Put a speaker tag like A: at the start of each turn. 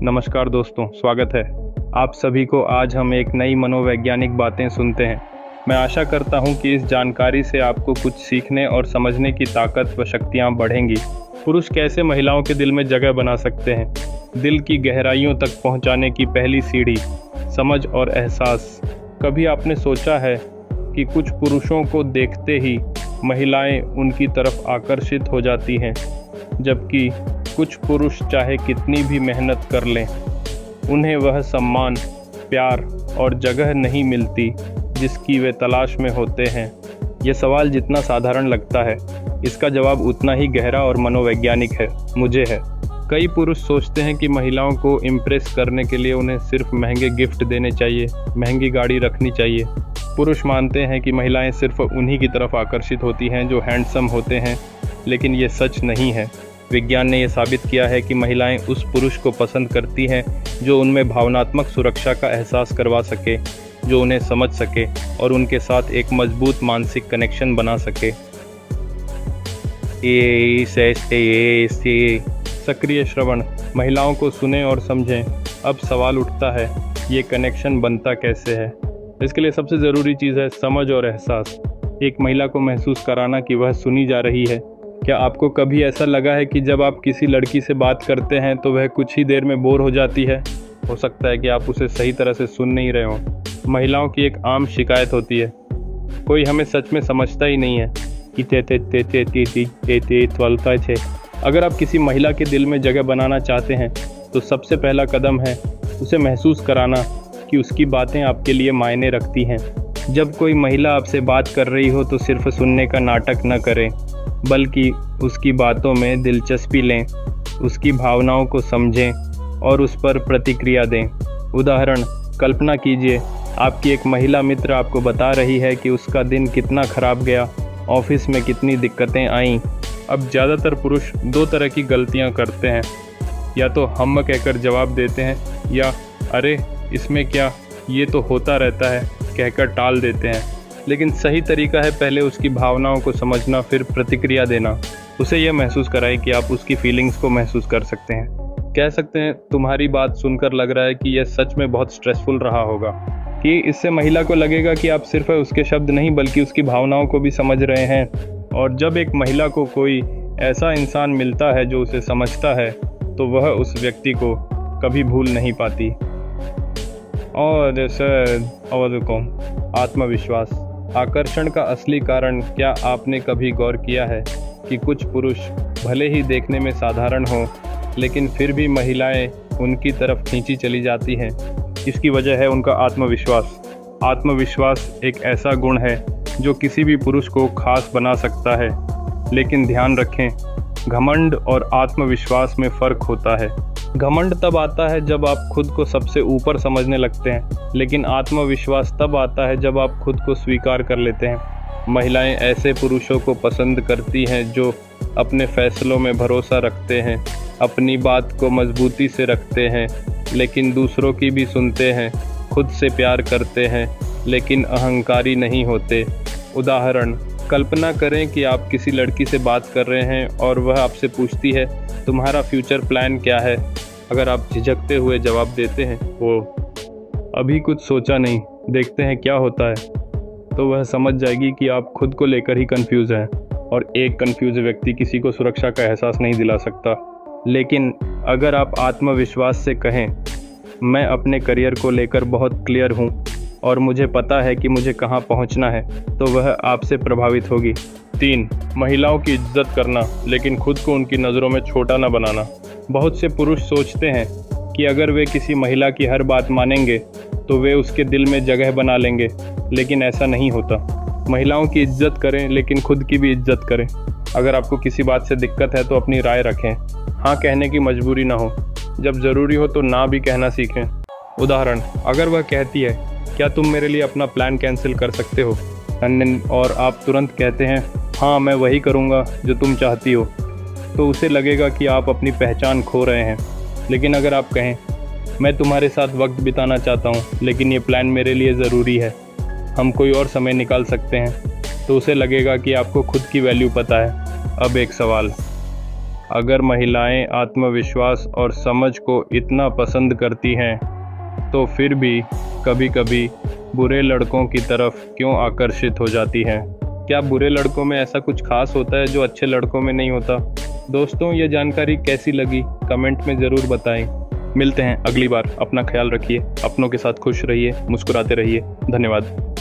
A: नमस्कार दोस्तों, स्वागत है आप सभी को। आज हम एक नई मनोवैज्ञानिक बातें सुनते हैं। मैं आशा करता हूं कि इस जानकारी से आपको कुछ सीखने और समझने की ताकत व शक्तियां बढ़ेंगी। पुरुष कैसे महिलाओं के दिल में जगह बना सकते हैं। दिल की गहराइयों तक पहुंचाने की पहली सीढ़ी, समझ और एहसास। कभी आपने सोचा है कि कुछ पुरुषों को देखते ही महिलाएं उनकी तरफ आकर्षित हो जाती हैं, जबकि कुछ पुरुष चाहे कितनी भी मेहनत कर लें, उन्हें वह सम्मान, प्यार और जगह नहीं मिलती जिसकी वे तलाश में होते हैं। ये सवाल जितना साधारण लगता है, इसका जवाब उतना ही गहरा और मनोवैज्ञानिक है, मुझे है। कई पुरुष सोचते हैं कि महिलाओं को इम्प्रेस करने के लिए उन्हें सिर्फ महंगे गिफ्ट देने चाहिए, महंगी गाड़ी रखनी चाहिए। पुरुष मानते हैं कि महिलाएं सिर्फ उन्हीं की तरफ आकर्षित होती हैं जो हैंडसम होते हैं, लेकिन ये सच नहीं है। विज्ञान ने यह साबित किया है कि महिलाएं उस पुरुष को पसंद करती हैं जो उनमें भावनात्मक सुरक्षा का एहसास करवा सके, जो उन्हें समझ सके और उनके साथ एक मजबूत मानसिक कनेक्शन बना सके। सक्रिय श्रवण, महिलाओं को सुने और समझें। अब सवाल उठता है, ये कनेक्शन बनता कैसे है? इसके लिए सबसे ज़रूरी चीज़ है समझ और एहसास। एक महिला को महसूस कराना कि वह सुनी जा रही है। क्या आपको कभी ऐसा लगा है कि जब आप किसी लड़की से बात करते हैं तो वह कुछ ही देर में बोर हो जाती है? हो सकता है कि आप उसे सही तरह से सुन नहीं रहे हों। महिलाओं की एक आम शिकायत होती है, कोई हमें सच में समझता ही नहीं है। अगर आप किसी महिला के दिल में जगह बनाना चाहते हैं तो सबसे पहला कदम है उसे महसूस कराना कि उसकी बातें आपके लिए मायने रखती हैं। जब कोई महिला आपसे बात कर रही हो तो सिर्फ सुनने का नाटक न करें, बल्कि उसकी बातों में दिलचस्पी लें, उसकी भावनाओं को समझें और उस पर प्रतिक्रिया दें। उदाहरण, कल्पना कीजिए आपकी एक महिला मित्र आपको बता रही है कि उसका दिन कितना खराब गया, ऑफिस में कितनी दिक्कतें आईं। अब ज़्यादातर पुरुष दो तरह की गलतियां करते हैं, या तो हम कहकर जवाब देते हैं, या अरे इसमें क्या, ये तो होता रहता है कहकर टाल देते हैं। लेकिन सही तरीका है पहले उसकी भावनाओं को समझना, फिर प्रतिक्रिया देना। उसे यह महसूस कराएं कि आप उसकी फीलिंग्स को महसूस कर सकते हैं। कह सकते हैं, तुम्हारी बात सुनकर लग रहा है कि यह सच में बहुत स्ट्रेसफुल रहा होगा। कि इससे महिला को लगेगा कि आप सिर्फ उसके शब्द नहीं बल्कि उसकी भावनाओं को भी समझ रहे हैं। और जब एक महिला को कोई ऐसा इंसान मिलता है जो उसे समझता है, तो वह उस व्यक्ति को कभी भूल नहीं पाती। और आत्मविश्वास, आकर्षण का असली कारण। क्या आपने कभी गौर किया है कि कुछ पुरुष भले ही देखने में साधारण हों, लेकिन फिर भी महिलाएं उनकी तरफ खींची चली जाती हैं? इसकी वजह है उनका आत्मविश्वास। आत्मविश्वास एक ऐसा गुण है जो किसी भी पुरुष को खास बना सकता है। लेकिन ध्यान रखें, घमंड और आत्मविश्वास में फ़र्क होता है। घमंड तब आता है जब आप खुद को सबसे ऊपर समझने लगते हैं, लेकिन आत्मविश्वास तब आता है जब आप खुद को स्वीकार कर लेते हैं। महिलाएं ऐसे पुरुषों को पसंद करती हैं जो अपने फैसलों में भरोसा रखते हैं, अपनी बात को मजबूती से रखते हैं, लेकिन दूसरों की भी सुनते हैं, खुद से प्यार करते हैं, लेकिन अहंकारी नहीं होते। उदाहरण, कल्पना करें कि आप किसी लड़की से बात कर रहे हैं और वह आपसे पूछती है, तुम्हारा फ्यूचर प्लान क्या है? अगर आप झिझकते हुए जवाब देते हैं, वो अभी कुछ सोचा नहीं, देखते हैं क्या होता है, तो वह समझ जाएगी कि आप खुद को लेकर ही कंफ्यूज हैं। और एक कंफ्यूज व्यक्ति किसी को सुरक्षा का एहसास नहीं दिला सकता। लेकिन अगर आप आत्मविश्वास से कहें, मैं अपने करियर को लेकर बहुत क्लियर हूँ और मुझे पता है कि मुझे कहाँ पहुँचना है, तो वह आपसे प्रभावित होगी। 3. महिलाओं की इज्जत करना, लेकिन खुद को उनकी नज़रों में छोटा न बनाना। बहुत से पुरुष सोचते हैं कि अगर वे किसी महिला की हर बात मानेंगे तो वे उसके दिल में जगह बना लेंगे, लेकिन ऐसा नहीं होता। महिलाओं की इज्जत करें, लेकिन खुद की भी इज्जत करें। अगर आपको किसी बात से दिक्कत है तो अपनी राय रखें। हाँ कहने की मजबूरी ना हो, जब ज़रूरी हो तो ना भी कहना सीखें। उदाहरण, अगर वह कहती है, क्या तुम मेरे लिए अपना प्लान कैंसिल कर सकते हो? और आप तुरंत कहते हैं, हाँ मैं वही करूँगा जो तुम चाहती हो, तो उसे लगेगा कि आप अपनी पहचान खो रहे हैं। लेकिन अगर आप कहें, मैं तुम्हारे साथ वक्त बिताना चाहता हूँ, लेकिन ये प्लान मेरे लिए ज़रूरी है, हम कोई और समय निकाल सकते हैं, तो उसे लगेगा कि आपको खुद की वैल्यू पता है। अब एक सवाल, अगर महिलाएं आत्मविश्वास और समझ को इतना पसंद करती हैं तो फिर भी कभी कभी बुरे लड़कों की तरफ क्यों आकर्षित हो जाती हैं? क्या बुरे लड़कों में ऐसा कुछ खास होता है जो अच्छे लड़कों में नहीं होता? दोस्तों, ये जानकारी कैसी लगी कमेंट में ज़रूर बताएं। मिलते हैं अगली बार। अपना ख्याल रखिए, अपनों के साथ खुश रहिए, मुस्कुराते रहिए। धन्यवाद।